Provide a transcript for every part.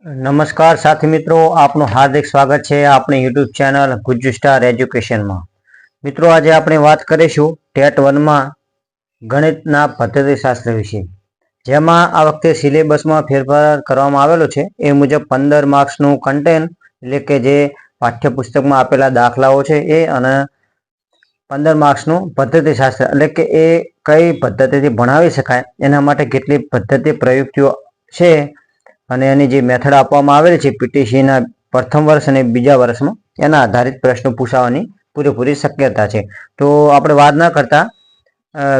नमस्कार साथी मित्रों, आपનું હાર્દિક સ્વાગત છે આપણી યુટ્યુબ ચેનલ ગુજ્જુ સ્ટાર એજ્યુકેશનમાં। મિત્રો, આજે આપણે વાત કરીશું ટેટ 1 માં ગણિતના પદ્ધતિશાસ્ત્ર વિશે, જેમાં આ વખતે સિલેબસમાં ફેરફાર કરવામાં આવેલો છે। એ મુજબ 15 માર્ક્સનું કન્ટેન્ટ એટલે કે જે પાઠ્યપુસ્તકમાં આપેલા દાખલાઓ છે એ અને 15 માર્ક્સનું પદ્ધતિશાસ્ત્ર એટલે કે એ કઈ પદ્ધતિથી ભણાવી શકાય, એના માટે કેટલી પદ્ધતિ પ્રયુક્તિઓ છે અને એની જે મેથડ આપવામાં આવેલી છે પીટીસીના પ્રથમ વર્ષ અને બીજા વર્ષમાં, એના આધારિત પ્રશ્નો પૂછાવાની પૂરેપૂરી શક્યતા છે। તો આપણે વાત ના કરતા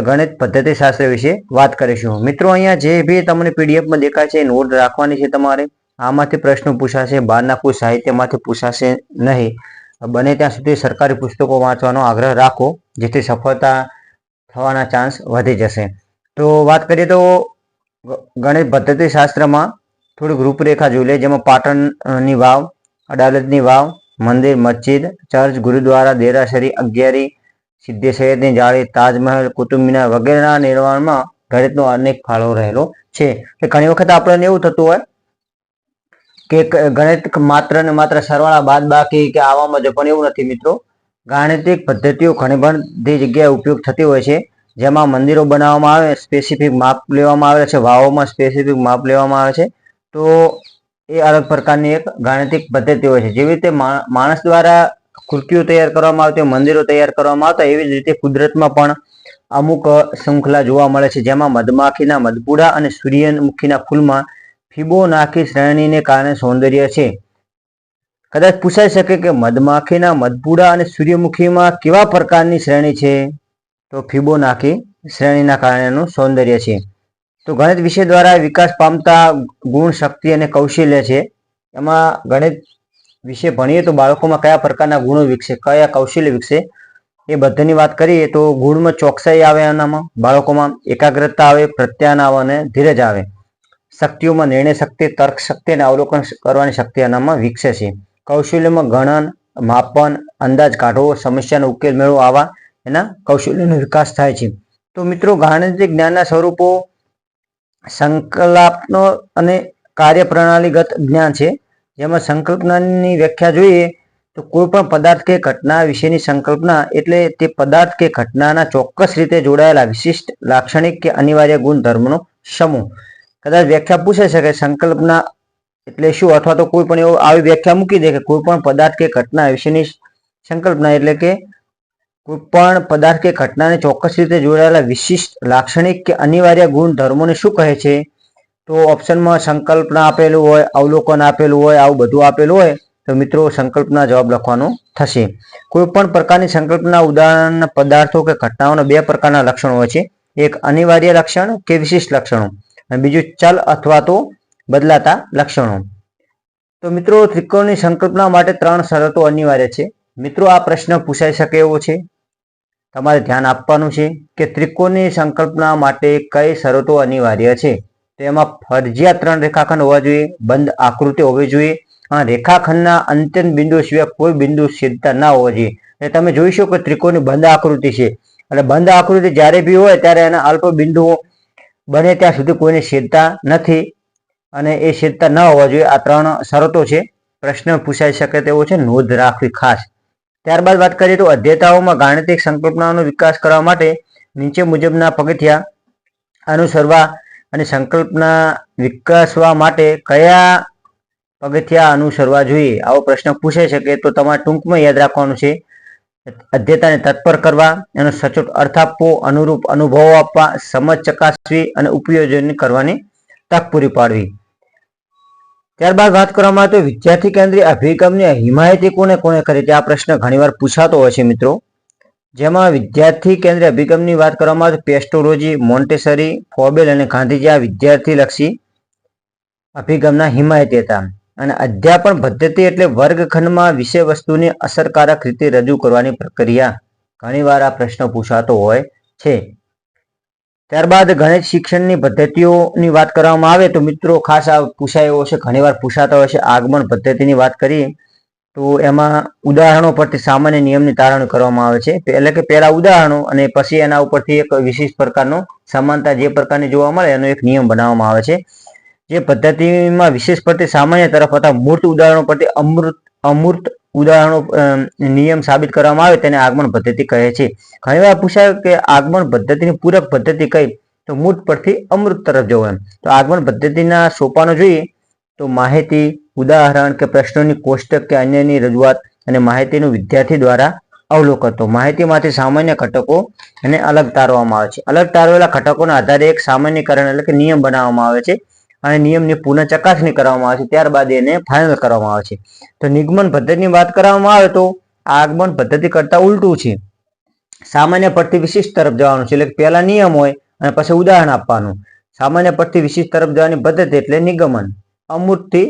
ગણિત પદ્ધતિશાસ્ત્ર વિશે વાત કરીશું। મિત્રો, અહીંયા જે બી તમને પીડીએફમાં દેખાય છે નોટ રાખવાની છે તમારે। આમાંથી પ્રશ્નો પૂછાશે, બહારના કોઈ સાહિત્યમાંથી પૂછાશે નહીં। બને ત્યાં સુધી સરકારી પુસ્તકો વાંચવાનો આગ્રહ રાખો, જેથી સફળતા થવાના ચાન્સ વધી જશે। તો વાત કરીએ તો ગણિત પદ્ધતિશાસ્ત્રમાં થોડીક રૂપરેખા જોઈ લે, જેમાં પાટણની વાવ, અડાલજની વાવ, મંદિર, મસ્જિદ, ચર્ચ, ગુરુદ્વારા, દેરાસરી, અગિયારી, સિદ્ધિ સૈયદની જાળી, તાજમહેલ, કુતુબ મિનાર વગેરેના નિર્માણમાં ગણિતનો અનેક ફાળો રહેલો છે। ઘણી વખત આપણને એવું થતું હોય કે ગણિત માત્ર ને માત્ર સરવાળા બાદબાકી કે આવામાં જ, પણ એવું નથી મિત્રો। ગાણિતિક પદ્ધતિઓ ઘણી બધી જગ્યાએ ઉપયોગ થતી હોય છે, જેમાં મંદિરો બનાવવામાં આવે, સ્પેસિફિક માપ લેવામાં આવે છે, વાવોમાં સ્પેસિફિક માપ લેવામાં આવે છે। તો એ અલગ પ્રકારની એક ગાણિતિક પદ્ધતિ હોય છે। જેવી રીતે માણસ દ્વારા કૃતિઓ તૈયાર કરવામાં આવતી, મંદિરો તૈયાર કરવામાં આવતા, એવી જ રીતે કુદરતમાં પણ અમુક શૃંખલા જોવા મળે છે, જેમાં મધમાખીના મધપૂડા અને સૂર્યમુખીના ફૂલમાં ફિબોનાકી શ્રેણીને કારણે સૌંદર્ય છે। કદાચ પૂછાઈ શકે કે મધમાખીના મધપૂડા અને સૂર્યમુખીમાં કેવા પ્રકારની શ્રેણી છે? તો ફિબોનાકી શ્રેણીના કારણેનું સૌંદર્ય છે। તો ગણિત વિષય દ્વારા વિકાસ પામતા ગુણ, શક્તિ અને કૌશલ્ય છે। એમાં ગણિત વિશે ભણીએ તો બાળકોમાં કયા પ્રકારના ગુણો વિકસે, કયા કૌશલ્ય વિકસે, એ બધાની વાત કરીએ તો ગુણમાં ચોકસાઈ આવે, એનામાં બાળકોમાં એકાગ્રતા આવે, પ્રત્યાયન આવે અને ધીરજ આવે। શક્તિઓમાં નિર્ણય શક્તિ, તર્ક શક્તિ અને અવલોકન કરવાની શક્તિ એનામાં વિકસે છે। કૌશલ્યમાં ગણન, માપન, અંદાજ કાઢવો, સમસ્યાનો ઉકેલ મેળવો, આવા એના કૌશલ્યનો વિકાસ થાય છે। તો મિત્રો, ગાણિતિક જ્ઞાનના સ્વરૂપો સંકલ્પનો અને કાર્યપ્રણાલીગત જ્ઞાન છે, જેમાં સંકલ્પનાની વ્યાખ્યા જોઈએ તો કોઈ પણ પદાર્થ કે ઘટના વિશેની સંકલ્પના એટલે તે પદાર્થ કે ઘટનાના ચોક્કસ રીતે જોડાયેલા વિશિષ્ટ લાક્ષણિક કે અનિવાર્ય ગુણધર્મનો સમૂહ। કદાચ વ્યાખ્યા પૂછાઈ શકે સંકલ્પના એટલે શું, અથવા તો કોઈ પણ એવો આવી વ્યાખ્યા મૂકી દે કે કોઈ પણ પદાર્થ કે ઘટના વિશેની સંકલ્પના એટલે કે કોઈ પણ પદાર્થ કે ઘટનાને ચોક્કસ રીતે જોડાયેલા વિશિષ્ટ લાક્ષણિક કે અનિવાર્ય ગુણધર્મોને શું કહે છે? તો ઓપ્શનમાં સંકલ્પના આપેલું હોય, અવલોકન આપેલું હોય, આવું બધું આપેલું હોય તો મિત્રો સંકલ્પના જવાબ લખવાનો થશે। કોઈ પણ પ્રકારની સંકલ્પના ઉદાહરણ પદાર્થો કે ઘટનાઓના બે પ્રકારના લક્ષણો હોય છે, એક અનિવાર્ય લક્ષણ કે વિશિષ્ટ લક્ષણો, અને બીજું ચલ અથવા તો બદલાતા લક્ષણો। તો મિત્રો, ત્રિકોણની સંકલ્પના માટે 3 શરતો અનિવાર્ય છે। મિત્રો, આ પ્રશ્ન પૂછાઈ શકે એવો છે, તમારે ધ્યાન આપવાનું છે કે ત્રિકોણની સંકલ્પના માટે કઈ શરતો અનિવાર્ય છે। તો એમાં ફરજિયાત 3 રેખાખંડ હોવા જોઈએ, બંધ આકૃતિ હોવી જોઈએ, અને રેખાખંડના અંત્યન બિંદુ સિવાય કોઈ બિંદુ છેદતા ના હોવા જોઈએ। એટલે તમે જોઈશો કે ત્રિકોણની બંધ આકૃતિ છે, એટલે બંધ આકૃતિ જ્યારે બી હોય ત્યારે એના અલ્પ બિંદુઓ બને ત્યાં સુધી કોઈને છેદતા નથી, અને એ છેદતા ન હોવા જોઈએ। આ 3 શરતો છે, પ્રશ્ન પૂછાઈ શકે તેવો છે, નોંધ રાખવી ખાસ। ત્યારબાદ વાત કરીએ તો અધ્યયતાઓમાં ગાણિતિક સંકલ્પનાનો વિકાસ કરવા માટે નીચે મુજબના પગથિયા અનુસરવા અને સંકલ્પના વિકસાવવા માટે કયા પગથિયા અનુસરવા જોઈએ, આવો પ્રશ્ન પૂછાઈ શકે। તો તમારે ટૂંકમાં યાદ રાખવાનું છે, અધ્યયતાને તત્પર કરવા, એનો સચોટ અર્થ આપવો, અનુરૂપ અનુભવો આપવા, સમજ ચકાસવી અને ઉપયોજન કરવાની તક પૂરી પાડવી। ત્યારબાદ વાત કરવામાં આવે તો વિદ્યાર્થી કેન્દ્રીય અભિગમની હિમાયતી કોને કોને કરી છે? આ પ્રશ્ન ઘણીવાર પૂછાતો હોય છે મિત્રો, જેમાં વિદ્યાર્થી કેન્દ્રીય અભિગમની વાત કરવામાં આવે તો પેસ્ટોલોજી, મોન્ટેસરી, ફોબેલ અને ગાંધીજી આ વિદ્યાર્થીલક્ષી અભિગમના હિમાયતી હતા। અને અધ્યાપન પદ્ધતિ એટલે વર્ગખંડમાં વિષય વસ્તુની અસરકારક રીતે રજૂ કરવાની પ્રક્રિયા। ઘણીવાર આ પ્રશ્ન પૂછાતો હોય છે। ત્યારબાદ ગણિત શિક્ષણની પદ્ધતિઓની વાત કરવામાં આવે તો મિત્રો ખાસ આ પૂછાયો છે, ઘણીવાર પૂછાતા હોય છે। આગમન પદ્ધતિની વાત કરીએ તો એમાં ઉદાહરણો પરથી સામાન્ય નિયમની તારવણી કરવામાં આવે છે, એટલે કે પહેલા ઉદાહરણો અને પછી એના ઉપરથી એક વિશિષ્ટ પ્રકારનો સમાનતા જે પ્રકારની જોવા મળે એનો એક નિયમ બનાવવામાં આવે છે। જે પદ્ધતિમાં વિશેષ પ્રતિ સામાન્ય તરફ અથવા મૂર્ત ઉદાહરણો પ્રતિ અમૂર્ત ઉદાહરણો નિયમ સાબિત કરવામાં આવે તેને આગમન પદ્ધતિ કહે છે. ઘણીવાર પૂછાય કે આગમન પદ્ધતિની પૂરક પદ્ધતિ કઈ? તો મૂર્ત પરથી અમૃત તરફ જવું એમ. તો આગમન પદ્ધતિના સોપાનો જોઈએ તો માહિતી, ઉદાહરણ કે પ્રશ્નોની કોષ્ટક કે અન્યની રજૂઆત અને માહિતીનું વિદ્યાર્થી દ્વારા અવલોકન. તો માહિતીમાંથી સામાન્ય ઘટકો અને અલગ તારવામાં આવે છે. અલગ તારવેલા ઘટકોના આધારે એક સામાન્યકરણ એટલે કે નિયમ બનાવવામાં આવે છે અને નિયમની પુનઃ ચકાસણી કરવામાં આવે છે. ત્યારબાદ એને ફાઇનલ કરવામાં આવે છે. તો નિગમન પદ્ધતિની વાત કરવામાં આવે તો આગમન પદ્ધતિ કરતા ઉલટું છે. સામાન્ય પરથી વિશિષ્ટ તરફ જવાનું છે એટલે કે પહેલા નિયમ હોય અને પછી ઉદાહરણ આપવાનું. સામાન્ય પરથી વિશિષ્ટ તરફ જવાની પદ્ધતિ એટલે નિગમન. અમૂર્તથી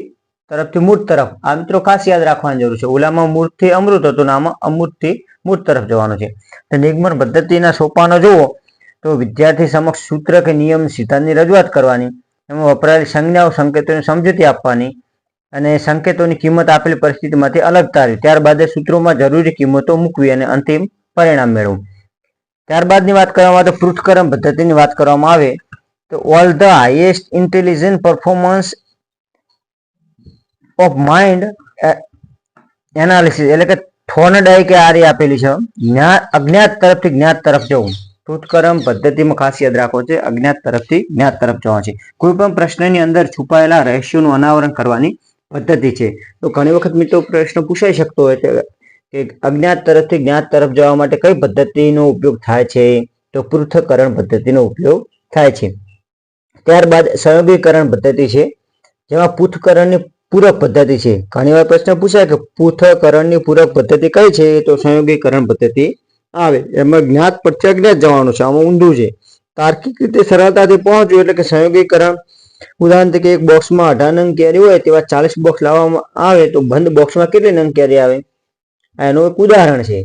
તરફથી મૂર્ત તરફ. આ મિત્રો ખાસ યાદ રાખવાની જરૂર છે. ઓલામાં મૂર્તથી અમૃત હતું, આમાં અમૃતથી મૂર્ત તરફ જવાનું છે. તો નિગમન પદ્ધતિના સોપાનો જુઓ તો વિદ્યાર્થી સમક્ષ સૂત્ર કે નિયમ સિદ્ધાંતની રજૂઆત કરવાની, એમાં વપરાયેલી સંજ્ઞાઓ સંકેતોની સમજૂતી આપવાની અને સંકેતોની કિંમત આપેલી પરિસ્થિતિમાંથી અલગ તારવી. ત્યારબાદ સૂત્રોમાં જરૂરી કિંમતો મૂકવી અને અંતિમ પરિણામ મેળવવું. ત્યારબાદની વાત કરવામાં આવે તો પૃથ્થકરણ પદ્ધતિની વાત કરવામાં આવે તો all the highest intelligent performance of mind analysis એટલે કે થોર્નડાઈ કે આરી આપેલી છે. અજ્ઞાત તરફથી જ્ઞાત તરફ જવું. પૃથ્થકરણ પદ્ધતિમાં ખાસ યાદ રાખવો છે, અજ્ઞાત તરફથી જ્ઞાત તરફ જવા છે. કોઈ પણ પ્રશ્નની અંદર છુપાયેલા રહસ્યોનું અનાવરણ કરવાની પદ્ધતિ છે. તો ઘણી વખત મિત્રો પ્રશ્ન પૂછાઈ શકતો હોય કે અજ્ઞાત તરફથી જ્ઞાત તરફ જવા માટે કઈ પદ્ધતિનો ઉપયોગ થાય છે? તો પૃથ્થકરણ પદ્ધતિનો ઉપયોગ થાય છે. ત્યારબાદ સંયોગીકરણ પદ્ધતિ છે, જેમાં પૃથ્થકરણની પૂરક પદ્ધતિ છે. ઘણીવાર પ્રશ્ન પૂછાય કે પૃથ્થકરણની પૂરક પદ્ધતિ કઈ છે? તો સંયોગીકરણ પદ્ધતિ આવે. એમાં જ્ઞાત પરથી અજ્ઞાત જવાનું છે. આમાં ઊંધું છે. તાર્કિક રીતે સરળતાથી પહોંચવું એટલે કે સંયોગીકરણ. ઉદાહરણ તરીકે એક બોક્સમાં 18 નંગ કેરી હોય તેવા 40 બોક્સ લાવવામાં આવે તો બંધ બોક્સમાં કેટલી નંગ કેરી આવે? એનું એક ઉદાહરણ છે.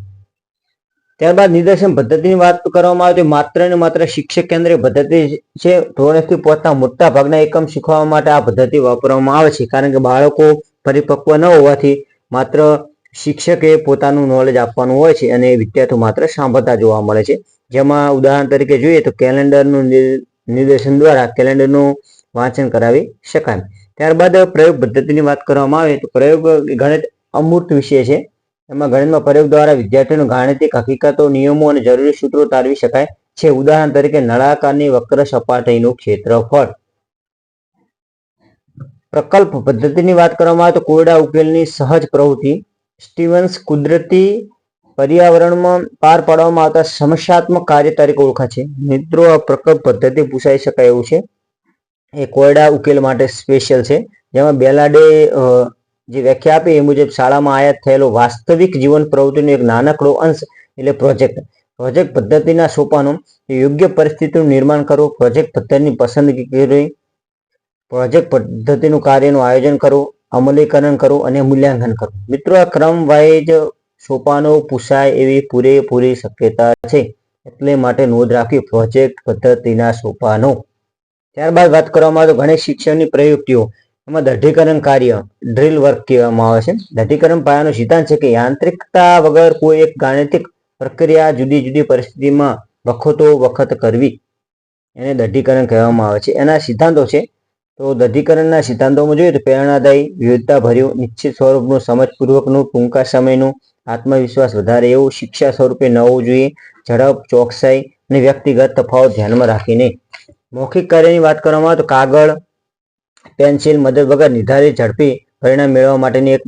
ત્યારબાદ નિદર્શન પદ્ધતિની વાત કરવામાં આવે તો માત્ર ને માત્ર શિક્ષક કેન્દ્રીય પદ્ધતિ છે. ધોરણ 1 થી પહોંચતા મોટા ભાગના એકમ શીખવા માટે આ પદ્ધતિ વાપરવામાં આવે છે, કારણ કે બાળકો પરિપક્વ ન હોવાથી માત્ર શિક્ષકે પોતાનું નોલેજ આપવાનું હોય છે અને વિદ્યાર્થીઓ માત્ર સાંભળતા જોવા મળે છે. જેમાં ઉદાહરણ તરીકે જોઈએ તો કેલેન્ડરનું નિદર્શન દ્વારા કેલેન્ડરનું વાંચન કરાવી શકાય. ત્યારબાદ પ્રયોગ પદ્ધતિની વાત કરવામાં આવે તો પ્રયોગ ગણિત અમૂર્ત વિષય છે. એમાં ગણિતમાં પ્રયોગ દ્વારા વિદ્યાર્થીઓને ગાણિતિક હકીકતો, નિયમો અને જરૂરી સૂત્રો તારવી શકાય છે. ઉદાહરણ તરીકે નળાકારની વક્ર સપાટીનું ક્ષેત્રફળ. પ્રકલ્પ પદ્ધતિની વાત કરવામાં આવે તો કોયડા ઉકેલની સહજ પ્રવૃત્તિ. સ્ટીવન્સ કુદરતી પર્યાવરણમાં પાર પાડવામાં આવતા સમસ્યાત્મક કાર્ય તરીકે ઓળખાય છે. મિત્રો આ પ્રકલ્પ પદ્ધતિ પૂછાઈ શકાય એવું છે. એ કોયડા ઉકેલ માટે સ્પેશિયલ છે. જેમાં બેલાડે જે વ્યાખ્યા આપી એ મુજબ શાળામાં આયાત થયેલો વાસ્તવિક જીવન પ્રવૃત્તિનો એક નાનકડો અંશ એટલે પ્રોજેક્ટ. પ્રોજેક્ટ પદ્ધતિના સોપાનો યોગ્ય પરિસ્થિતિનું નિર્માણ કરવું, પ્રોજેક્ટ પદ્ધતિની પસંદગી કરવી, પ્રોજેક્ટ પદ્ધતિનું કાર્યનું આયોજન કરવું, અમલીકરણ કરવું અને મૂલ્યાંકન કરવું. મિત્રો આ ક્રમ વાઇઝ સોપાનો પૂછાય એવી પૂરેપૂરી શક્યતા છે, એટલે માટે નોંધ રાખવી પ્રોજેક્ટ પદ્ધતિના સોપાનો. ત્યારબાદ વાત કરવામાં આવે તો ગણિત શિક્ષણની પ્રયુક્તિઓ. એમાં દઢીકરણ કાર્ય ડ્રીલ વર્ક કહેવામાં આવે છે. દઢીકરણ પાયાનો સિદ્ધાંત છે કે યાંત્રિકતા વગર કોઈ એક ગાણિતિક પ્રક્રિયા જુદી જુદી પરિસ્થિતિમાં વખતો વખત કરવી એને દઢીકરણ કહેવામાં આવે છે. એના સિદ્ધાંતો છે તો દઢીકરણના સિદ્ધાંતોમાં જોઈએ તો પ્રેરણાદાયી, વિવિધતાભર્યું, નિશ્ચિત સ્વરૂપનું, સમજપૂર્વકનું, ટૂંકા સમયનું, આત્મવિશ્વાસ વધારે એવું, શિક્ષા સ્વરૂપે ન હોવું જોઈએ, ઝડપ, ચોકસાઈ અને વ્યક્તિગત તફાવત ધ્યાનમાં રાખીને. મૌખિક કાર્યની વાત કરવામાં આવે તો કાગળ, પેન્સિલ મદદ વગર નિર્ધારિત ઝડપી પરિણામ મેળવવા માટેની એક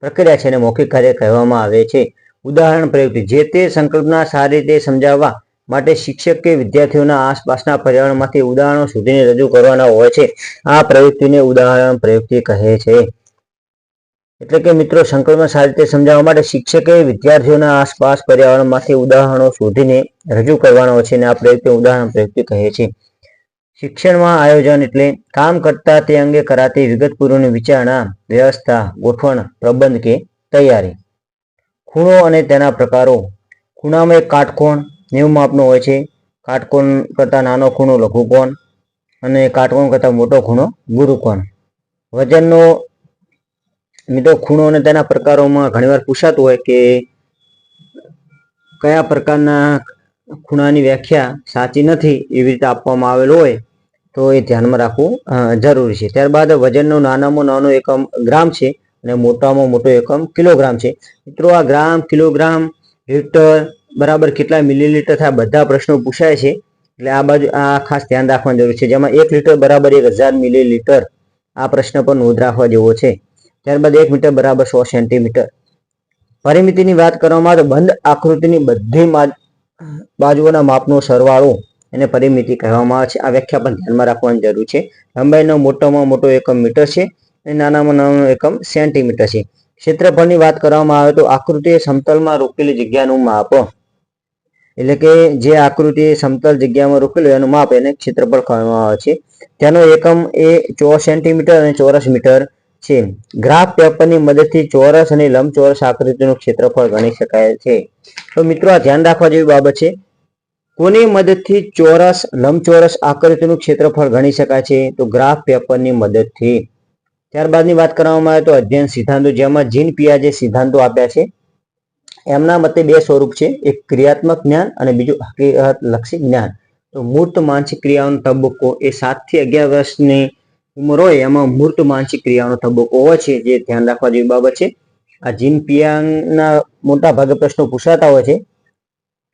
પ્રક્રિયા છે અને મૌખિક કાર્ય કહેવામાં આવે છે. ઉદાહરણ પ્રયુક્તિ. જે તે સંકલ્પના સારી રીતે સમજાવવા માટે શિક્ષક કે વિદ્યાર્થીઓના આસપાસના પર્યાવરણમાંથી ઉદાહરણો શોધીને રજૂ કરવાના હોય છે. આ પ્રયુક્તિને ઉદાહરણ પ્રયુક્તિ કહે છે. એટલે કે મિત્રો સંકલ્પના સારી રીતે સમજાવવા માટે શિક્ષકે વિદ્યાર્થીઓના આસપાસ પર્યાવરણમાંથી ઉદાહરણો શોધીને રજૂ કરવાના હોય છે અને આ પ્રયુક્તિ ઉદાહરણ પ્રયુક્તિ કહે છે. શિક્ષણમાં આયોજન એટલે કામ કરતા તે અંગે કરાતી વિગતપૂર્વકની વિચારણા, વ્યવસ્થા, ગોઠવણ, પ્રબંધ કે તૈયારી. ખૂણો અને તેના પ્રકારો. ખૂણામાં એક કાટકોણ 90 માપનો હોય છે. કાટકોણ કરતાં નાનો ખૂણો લઘુકોણ અને કાટકોણ કરતાં મોટો ખૂણો ગુરુકોણ. વજનનો મિત્રો ખૂણો અને તેના પ્રકારોમાં ઘણીવાર પૂછાતું હોય કે કયા પ્રકારના ખૂણાની વ્યાખ્યા સાચી નથી એવી રીતે આપવામાં આવેલ હોય તો એ ધ્યાનમાં રાખવું જરૂરી છે. ત્યારબાદ વજનનો નાનામાં નાનો એકમ ગ્રામ છે અને મોટામાં મોટો એકમ કિલોગ્રામ છે. મિત્રો આ ગ્રામ, કિલોગ્રામ, લીટર બરાબર કેટલા મિલીલીટર થાય બધા પ્રશ્નો પૂછાય છે, એટલે આ બાજુ આ ખાસ ધ્યાન રાખવાની જરૂર છે. જેમાં 1 લીટર બરાબર 1000 મિલીલીટર આ પ્રશ્ન પર નોંધ રાખવા જેવો છે. ત્યારબાદ 1 મીટર બરાબર 100 સેન્ટીમીટર. પરિમિતિની વાત કરવામાં આવે તો બંધ આકૃતિની બધી બાજુઓના માપનો સરવાળો એને પરિમિતિ કહેવામાં આવે છે. આ વ્યાખ્યા પણ ધ્યાનમાં રાખવાની જરૂર છે. લંબાઈનો મોટામાં મોટો એકમ મીટર છે અને નાનામાં નાનો એકમ સેન્ટીમીટર છે. ક્ષેત્રફળની વાત કરવામાં આવે તો આકૃતિએ સમતલમાં રોકેલી જગ્યાનું માપ, એટલે કે જે આકૃતિ સમતલ જગ્યામાં રોકેલું એનું માપ એને ક્ષેત્રફળ કહેવામાં આવે છે. તેનો એકમ એ ચોરસ સેન્ટીમીટર અને ચોરસ મીટર છે. ગ્રાફ પેપરની મદદથી ચોરસ અને લંબચોરસ આકૃતિનું ક્ષેત્રફળ ગણી શકાય છે. તો મિત્રો આ ધ્યાન રાખવા જેવી બાબત છે. કોની મદદથી ચોરસ, લંબચોરસ આકૃતિનું ક્ષેત્રફળ ગણી શકાય છે? તો ગ્રાફ પેપરની મદદથી. ત્યારબાદની વાત કરવામાં આવે તો અધ્યયન સિદ્ધાંતો, જેમાં જીન પિયાજે સિદ્ધાંતો આપ્યા છે. એમના મતે 2 સ્વરૂપ છે, એક ક્રિયાત્મક જ્ઞાન અને બીજું હકીકતલક્ષી જ્ઞાન. તો મૂર્ત માનસિક ક્રિયાઓનો તબક્કો એ 7 થી 11 વર્ષની ઉંમર હોય એમાં મૂર્ત માનસિક ક્રિયાઓનો તબક્કો હોય છે, જે ધ્યાન રાખવા જેવી બાબત છે. આ જીન પિયાના મોટા ભાગે પ્રશ્નો પૂછાતા હોય છે,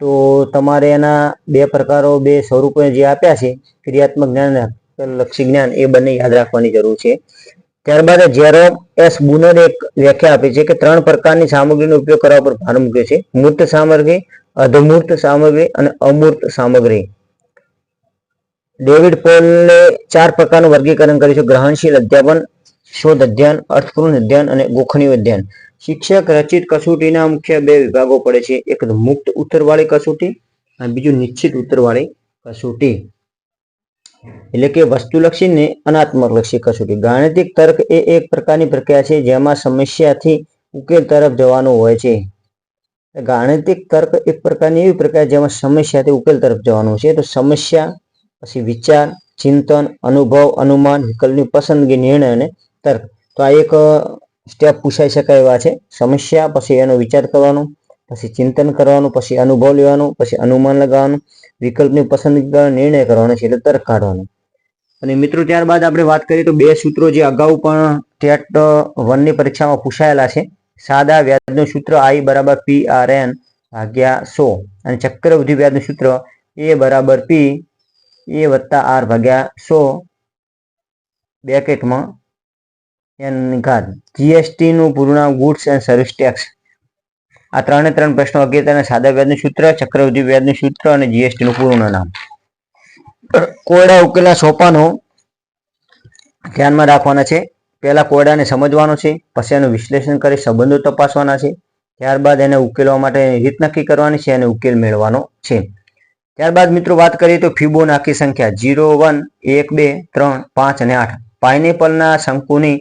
તો તમારે એના 2 પ્રકારો, 2 સ્વરૂપો જે આપ્યા છે, ક્રિયાત્મક જ્ઞાન અને હકીકતલક્ષી જ્ઞાન, એ બંને યાદ રાખવાની જરૂર છે. ત્યારબાદ જેરોમ એસ બુનરે એક વ્યાખ્યા આપી છે કે 3 પ્રકારની સામગ્રીનો ઉપયોગ કરવા પર ભાર મૂક્યો છે: મૂર્ત સામગ્રી, અર્ધમૂર્ત સામગ્રી અને અમૂર્ત સામગ્રી. ડેવિડ પોલે 4 પ્રકારનું વર્ગીકરણ કર્યું છે: ગ્રહણશીલ અધ્યાપન, શોધ અધ્યયન, અર્થપૂર્ણ અધ્યયન અને ગોખણિયું અધ્યયન. શિક્ષક રચિત કસોટીના મુખ્ય 2 વિભાગો પડે છે, એક મુક્ત ઉત્તરવાળી કસોટી અને બીજું નિશ્ચિત ઉત્તરવાળી કસોટી, એટલે કે વસ્તુલક્ષી ને અનાત્મકલક્ષી કસોટી. ગાણિતિક તર્ક એ એક પ્રકારની પ્રક્રિયા છે જેમાં સમસ્યાથી ઉકેલ તરફ જવાનું હોય છે. ગાણિતિક તર્ક એક પ્રકારની એવી પ્રક્રિયા જેમાં સમસ્યાથી ઉકેલ તરફ જવાનું છે. તો સમસ્યા, પછી વિચાર, ચિંતન, અનુભવ, અનુમાન, વિકલ્પની પસંદગી, નિર્ણય અને તર્ક. તો આ એક સ્ટેપ પૂછાઈ શકાય એવા છે. સમસ્યા, પછી એનો વિચાર કરવાનો, પછી ચિંતન કરવાનું, પછી અનુભવ લેવાનું, પછી અનુમાન લગાવવાનું, વિકલ્પની પસંદગી કરવાનો, નિર્ણય કરવાનો છે, એટલે તર્ક કાઢવાનો. અને મિત્રો ત્યારબાદ આપણે વાત કરીએ તો 2 સૂત્રો જે અગાઉ પણ ટેટ 1 ની પરીક્ષામાં પૂછાયેલા છે. સાદા વ્યાજનું સૂત્ર I બરાબર PRN ભાગ્યા 100 અને ચક્રવૃદ્ધિ વ્યાજનું સૂત્ર A બરાબર P A વત્તા R ભાગ્યા 100 બ્રેકેટમાં n ની ઘાત. જીએસટી નું પૂર્ણાંક ગુડ્સ એન્ડ સર્વિસ ટેક્સ. આ 3 પ્રશ્નો અગત્યના: સાદા વ્યાજનું સૂત્ર, ચક્રવૃદ્ધિ વ્યાજનું સૂત્ર અને જીએસટી નું પૂર્ણ નામ. કોયડા ઉકેલના સોપાનો ધ્યાનમાં રાખવાના છે. પહેલા કોયડાને સમજવાનો છે, પછી એનું વિશ્લેષણ કરી સંબંધો તપાસવાના છે, ત્યારબાદ એને ઉકેલવા માટે રીત નક્કી કરવાની છે અને ઉકેલ મેળવવાનો છે. ત્યારબાદ મિત્રો વાત કરીએ તો ફિબોનાકી સંખ્યા 0, 1, 1, 2, 3, 5 અને 8. પાઇનેપલના શંકુની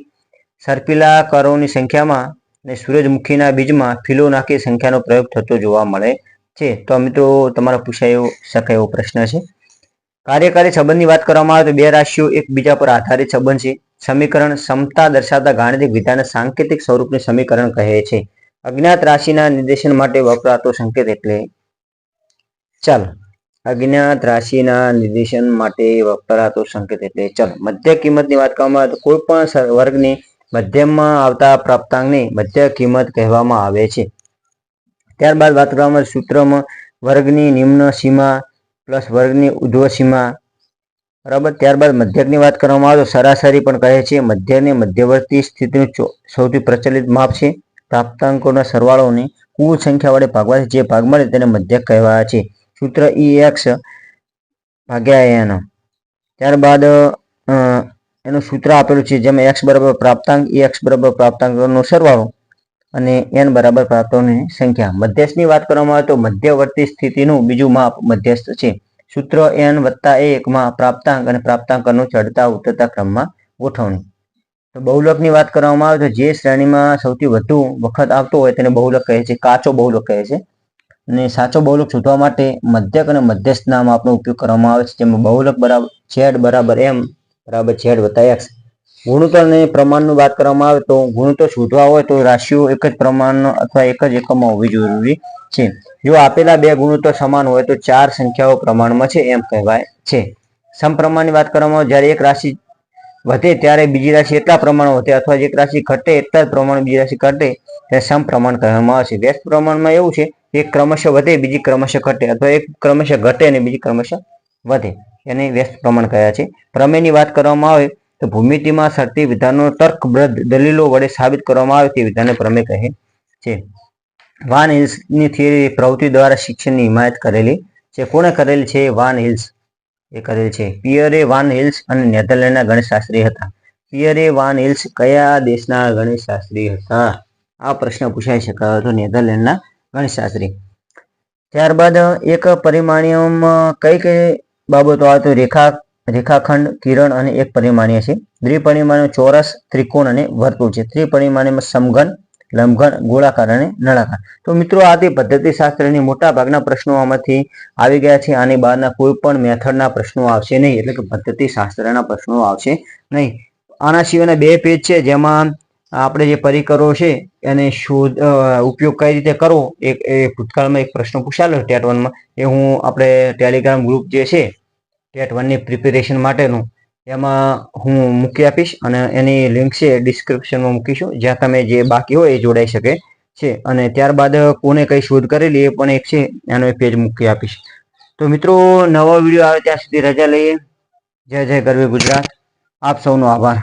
સર્પિલા કરોની સંખ્યામાં અને સૂરજમુખીના બીજમાં ફિબોનાકી સંખ્યાનો પ્રયોગ થતો જોવા મળે છે. તો મિત્રો તમારો પૂછાઈ શકાય એવો પ્રશ્ન છે. કાર્યકારી સંબંધની વાત કરવામાં આવે તો 2 રાશિઓ એકબીજા પર આધારિત સંબંધ છે. સમીકરણ સમતા દર્શાવતા ગાણિતિક વિધાનને સાંકેતિક સ્વરૂપનું સમીકરણ કહે છે. અજ્ઞાત રાશિના નિર્દેશન માટે વપરાતો સંકેત એટલે ચલ. અજ્ઞાત રાશિના નિર્દેશન માટે વપરાતો સંકેત એટલે ચલ. મધ્ય કિંમતની વાત કરવામાં આવે તો કોઈ પણ વર્ગની મધ્યમાં આવતા પ્રાપ્તાંકને મધ્ય કિંમત કહેવામાં આવે છે. ત્યારબાદ વાત કરવામાં આવે સૂત્રમાં વર્ગની નિમ્ન સીમા પ્લસ વર્ગની ઉર્ધ્વ સીમા, બરાબર. ત્યારબાદ મધ્યકની વાત કરવામાં આવે તો સરાસરી પણ કહે છે. મધ્યને મધ્યવર્તી સ્થિતિનું સૌથી પ્રચલિત માપ છે. પ્રાપ્તાંકોના સરવાળોની કુલ સંખ્યા વડે ભાગવાથી જે ભાગ મળે તેને મધ્યક કહેવાય છે. સૂત્ર EX ભાગ્યા n. ત્યારબાદ એનું સૂત્ર આપેલું છે, જેમાં x બરાબર પ્રાપ્તાંક, EX બરાબર પ્રાપ્તાંકોનો સરવાળો અને n બરાબર પ્રાપ્તાંકોની સંખ્યા. મધ્યસ્થની વાત કરવામાં આવે તો મધ્યવર્તી સ્થિતિનું બીજું માપ મધ્યસ્થ છે. સૂત્ર n વત્તા 1 માં પ્રાપ્તાંક અને પ્રાપ્તાંકનો ચડતા ઉતરતા ક્રમમાં ગોઠવણી. તો બહુલકની વાત કરવામાં આવે તો જે શ્રેણીમાં સૌથી વધુ વખત આવતો હોય તેને બહુલક કહે છે, કાચો બહુલક કહે છે. અને સાચો બહુલક શોધવા માટે મધ્યક અને મધ્યસ્થ નામ આપનો ઉપયોગ કરવામાં આવે છે, જેમાં બહુલક બરાબર z બરાબર m બરાબર z વત્તા x. ગુણોત્તર અને પ્રમાણની વાત કરવામાં આવે તો ગુણોત્તર શોધવા હોય તો રાશિઓ એક જ પ્રમાણનો અથવા એક જ એકમમાં હોવી જરૂરી છે. જો આપેલા 2 ગુણોત્તર સમાન હોય તો 4 સંખ્યાઓ પ્રમાણમાં છે એમ કહેવાય છે. સમપ્રમાણની વાત કરવામાં આવે જ્યારે એક રાશિ વધે ત્યારે બીજી રાશિ એટલા પ્રમાણમાં વધે અથવા એક રાશિ ઘટે એટલા જ પ્રમાણે બીજી રાશિ ઘટે ત્યારે સમપ્રમાણ કહેવામાં આવે છે. વ્યસ્ત પ્રમાણમાં એવું છે કે એક ક્રમશઃ વધે બીજી ક્રમશઃ ઘટે અથવા એક ક્રમશઃ ઘટે અને બીજી ક્રમશઃ વધે એને વ્યસ્ત પ્રમાણ કહ્યા છે. પ્રમેયની વાત કરવામાં આવે તો ભૂમિતિમાં શરતી વિધાનો તર્કબદ્ધ દલીલો વડે સાબિત કરવામાં આવે તે વિધાનને પ્રમેય કહે છે. વાન હિલ્સની થિયરી પ્રવૃત્તિ દ્વારા શિક્ષણની હિમાયત કરેલી છે. કોણે કરેલી છે? વાન હિલ્સ એ કરેલ છે. પિયરે વાન હિલ્સ અને નેધરલેન્ડના ગણિતશાસ્ત્રી હતા. પિયરે વાન હિલ્સ કયા દેશના ગણિતશાસ્ત્રી હતા? આ પ્રશ્ન પૂછાઈ શકાયો હતો. નેધરલેન્ડના ગણિતશાસ્ત્રી. ત્યારબાદ એક પરિમાણીયમાં કઈ કઈ બાબતો આવે તો રેખાખંડ, કિરણ અને એક પરિમાણીય છે. દ્વિપરિમાણીય ચોરસ, ત્રિકોણ અને વર્તુળ છે. ત્રિપરિમાણીયમાં સમઘન, લંબઘન, ગોળાકાર અને નળાકાર. તો મિત્રો આ તે પદ્ધતિશાસ્ત્રની મોટા ભાગના પ્રશ્નો આમાંથી આવી ગયા છે. આની બહારના કોઈ પણ મેથડના પ્રશ્નો આવશે નહીં, એટલે કે પદ્ધતિશાસ્ત્રના પ્રશ્નો આવશે નહીં. આના સિવાયના 2 પેજ છે જેમાં આપણે જે પરિકરો છે એને ઉપયોગ કઈ રીતે કરવો એ ભૂતકાળમાં એક પ્રશ્ન પૂછાયેલો ટેટ 1માં. એ હું આપણે ટેલિગ્રામ ગ્રુપ જે છે ટેટ 1ની પ્રિપેરેશન માટેનું એમાં હું મૂકી આપીશ અને એની લિંક છે ડિસ્ક્રિપ્શનમાં મૂકીશું, જ્યાં તમે જે બાકી હોય એ જોડાઈ શકે છે. અને ત્યારબાદ કોને કઈ શોધ કરેલી એ પણ એક છે, એનો એક પેજ મૂકી આપીશ. તો મિત્રો નવો વિડીયો આવે ત્યાં સુધી રજા લઈએ. જય જય ગરવી ગુજરાત. આપ સૌનો આભાર.